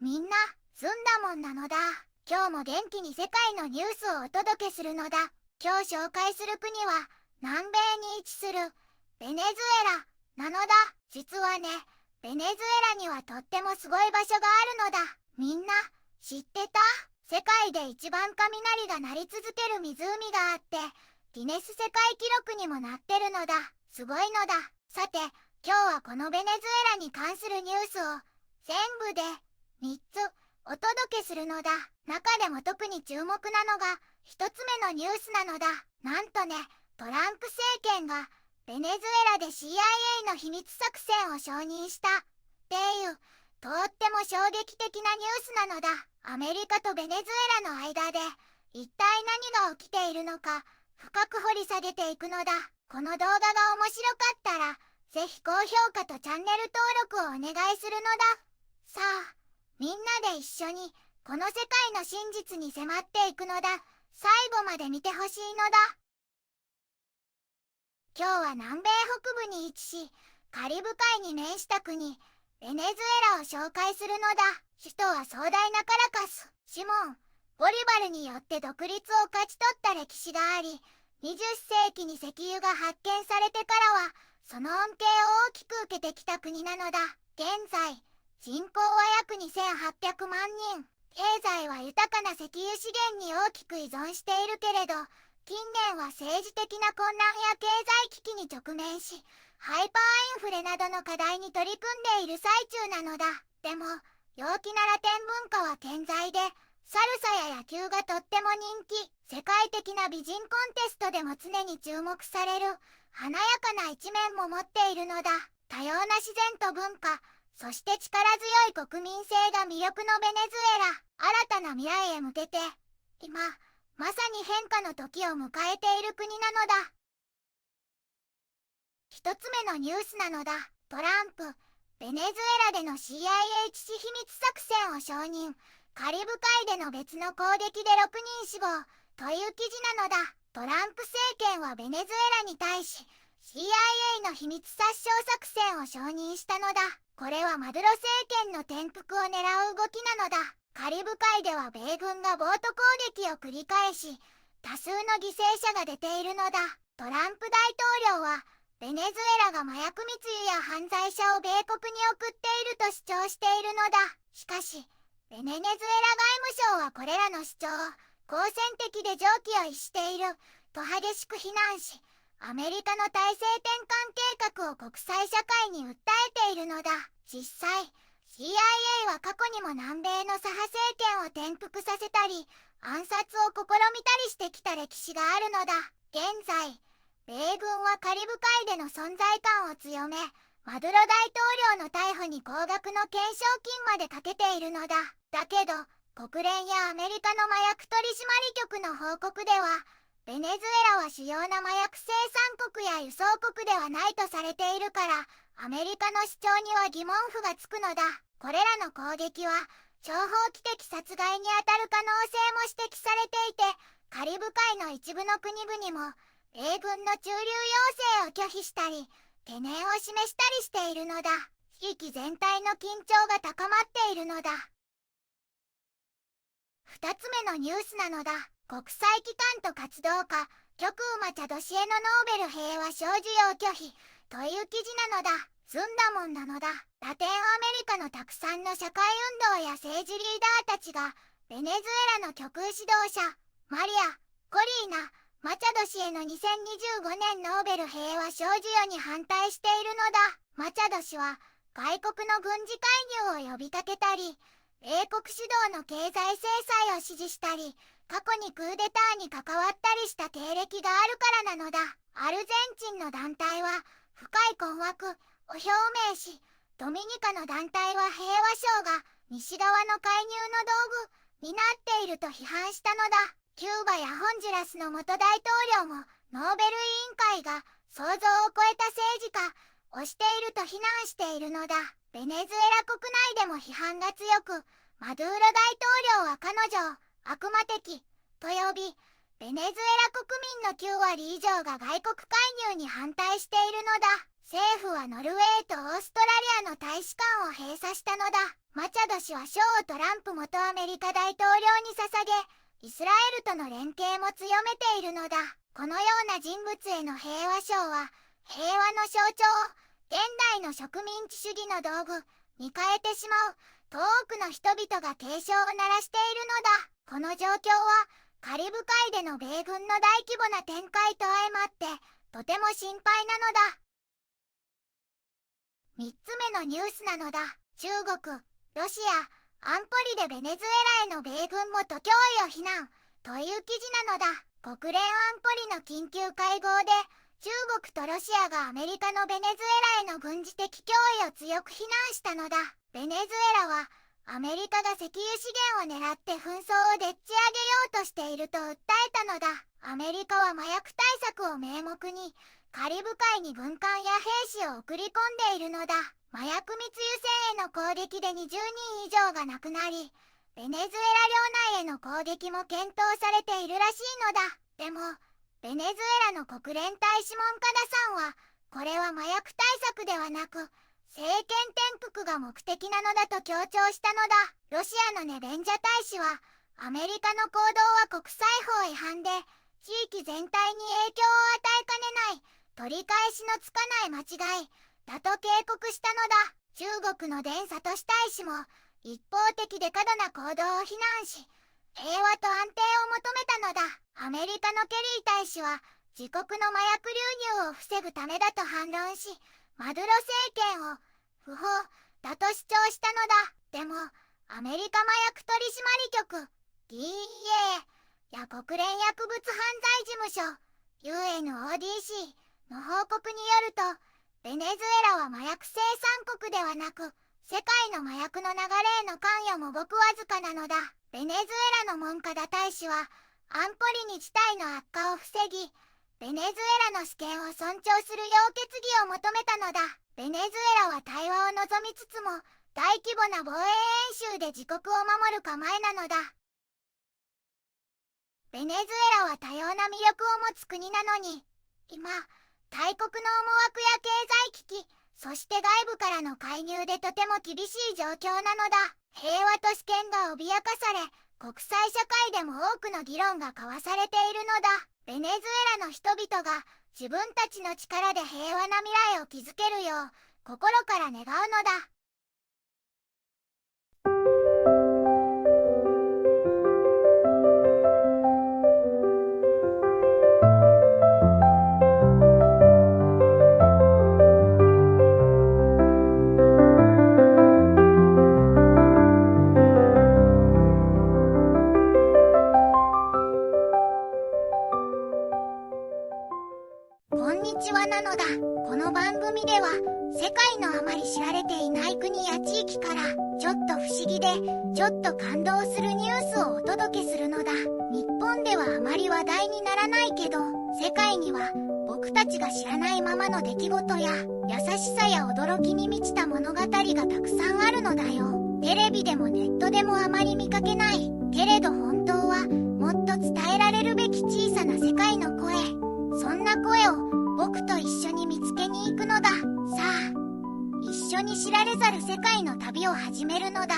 みんな、済んだもんなのだ。今日も元気に世界のニュースをお届けするのだ。今日紹介する国は、南米に位置する、ベネズエラ、なのだ。実はね、ベネズエラにはとってもすごい場所があるのだ。みんな、知ってた？世界で一番雷が鳴り続ける湖があって、ギネス世界記録にもなってるのだ。すごいのだ。さて、今日はこのベネズエラに関するニュースを、全部で、3つ、お届けするのだ。中でも特に注目なのが、1つ目のニュースなのだ。なんとね、トランプ政権が、ベネズエラで CIA の秘密作戦を承認した。っていう、とっても衝撃的なニュースなのだ。アメリカとベネズエラの間で、一体何が起きているのか、深く掘り下げていくのだ。この動画が面白かったら、ぜひ高評価とチャンネル登録をお願いするのだ。さあ、みんなで一緒に、この世界の真実に迫っていくのだ。最後まで見てほしいのだ。今日は南米北部に位置し、カリブ海に面した国、ベネズエラを紹介するのだ。首都は壮大なカラカス。シモン・ボリバルによって独立を勝ち取った歴史があり、20世紀に石油が発見されてからは、その恩恵を大きく受けてきた国なのだ。現在、人口は約2800万人。経済は豊かな石油資源に大きく依存しているけれど、近年は政治的な混乱や経済危機に直面し、ハイパーインフレなどの課題に取り組んでいる最中なのだ。でも、陽気なラテン文化は健在で、サルサや野球がとっても人気。世界的な美人コンテストでも常に注目される、華やかな一面も持っているのだ。多様な自然と文化、そして力強い国民性が魅力のベネズエラ。新たな未来へ向けて、今、まさに変化の時を迎えている国なのだ。一つ目のニュースなのだ。トランプ、ベネズエラでの CIH 秘密作戦を承認。カリブ海での別の攻撃で6人死亡。という記事なのだ。トランプ政権はベネズエラに対し、CIA の秘密殺傷作戦を承認したのだ。これはマドゥロ政権の転覆を狙う動きなのだ。カリブ海では米軍がボート攻撃を繰り返し、多数の犠牲者が出ているのだ。トランプ大統領は、ベネズエラが麻薬密輸や犯罪者を米国に送っていると主張しているのだ。しかし、ベネズエラ外務省はこれらの主張を好戦的で常軌を逸していると激しく非難し、アメリカの体制転換計画を国際社会に訴えているのだ。実際、CIA は過去にも南米の左派政権を転覆させたり、暗殺を試みたりしてきた歴史があるのだ。現在、米軍はカリブ海での存在感を強め、マドゥロ大統領の逮捕に高額の懸賞金までかけているのだ。だけど、国連やアメリカの麻薬取締局の報告では、ベネズエラは主要な麻薬生産国や輸送国ではないとされているから、アメリカの主張には疑問符がつくのだ。これらの攻撃は、諜報機的殺害にあたる可能性も指摘されていて、カリブ海の一部の国々も、米軍の駐留要請を拒否したり、懸念を示したりしているのだ。地域全体の緊張が高まっているのだ。二つ目のニュースなのだ。国際機関と活動家、極右マチャドシエのノーベル平和賞授与拒否という記事なのだ。済んだもんなのだ。ラテンアメリカのたくさんの社会運動や政治リーダーたちが、ベネズエラの極右指導者、マリア・コリーナ・マチャド氏への2025年ノーベル平和賞授与に反対しているのだ。マチャド氏は外国の軍事介入を呼びかけたり、米国主導の経済制裁を支持したり、過去にクーデターに関わったりした経歴があるからなのだ。アルゼンチンの団体は深い困惑を表明し、ドミニカの団体は平和賞が西側の介入の道具になっていると批判したのだ。キューバやホンジュラスの元大統領もノーベル委員会が想像を超えた政治家をしていると非難しているのだ。ベネズエラ国内でも批判が強く、マドゥーロ大統領は彼女を悪魔的と呼び、ベネズエラ国民の9割以上が外国介入に反対しているのだ。政府はノルウェーとオーストラリアの大使館を閉鎖したのだ。マチャド氏は賞をトランプ元アメリカ大統領に捧げ、イスラエルとの連携も強めているのだ。このような人物への平和賞は、平和の象徴、現代の植民地主義の道具に変えてしまう、と多くの人々が警鐘を鳴らしているのだ。この状況は、カリブ海での米軍の大規模な展開と相まって、とても心配なのだ。3つ目のニュースなのだ。中国、ロシア、安保理でベネズエラへの米軍もと脅威を非難、という記事なのだ。国連安保理の緊急会合で、中国とロシアがアメリカのベネズエラへの軍事的脅威を強く非難したのだ。ベネズエラは、アメリカが石油資源を狙って紛争をでっち上げようとしていると訴えたのだ。アメリカは麻薬対策を名目に、カリブ海に軍艦や兵士を送り込んでいるのだ。麻薬密輸船への攻撃で20人以上が亡くなり、ベネズエラ領内への攻撃も検討されているらしいのだ。でも、ベネズエラの国連大使門カダさんは、これは麻薬対策ではなく、政権転覆が目的なのだと強調したのだ。ロシアのネベンジャ大使は、アメリカの行動は国際法違反で、地域全体に影響を与えかねない、取り返しのつかない間違い、だと警告したのだ。中国の伝佐都市大使も、一方的で過度な行動を非難し、平和と安定を求めたのだ。アメリカのケリー大使は、自国の麻薬流入を防ぐためだと反論し、マドゥロ政権を不法だと主張したのだ。でも、アメリカ麻薬取締局 DEA や国連薬物犯罪事務所 UNODC の報告によると、ベネズエラは麻薬生産国ではなく、世界の麻薬の流れへの関与もごくわずかなのだ。ベネズエラのモンカダ大使は、安保理に事態の悪化を防ぎ、ベネズエラの主権を尊重するよう決議を求めたのだ。ベネズエラは対話を望みつつも、大規模な防衛演習で自国を守る構えなのだ。ベネズエラは多様な魅力を持つ国なのに、今、大国の思惑や経済危機、そして外部からの介入でとても厳しい状況なのだ。平和と主権が脅かされ、国際社会でも多くの議論が交わされているのだ。ベネズエラの人々が自分たちの力で平和な未来を築けるよう、心から願うのだ。こんにちはなのだ。この番組では世界のあまり知られていない国や地域からちょっと不思議でちょっと感動するニュースをお届けするのだ。日本ではあまり話題にならないけど、世界には僕たちが知らないままの出来事や優しさや驚きに満ちた物語がたくさんあるのだよ。テレビでもネットでもあまり見かけない。けれど本当はもっと伝えられるべき小さな世界の声。そんな声を僕と一緒に見つけに行くのだ。さあ、一緒に知られざる世界の旅を始めるのだ。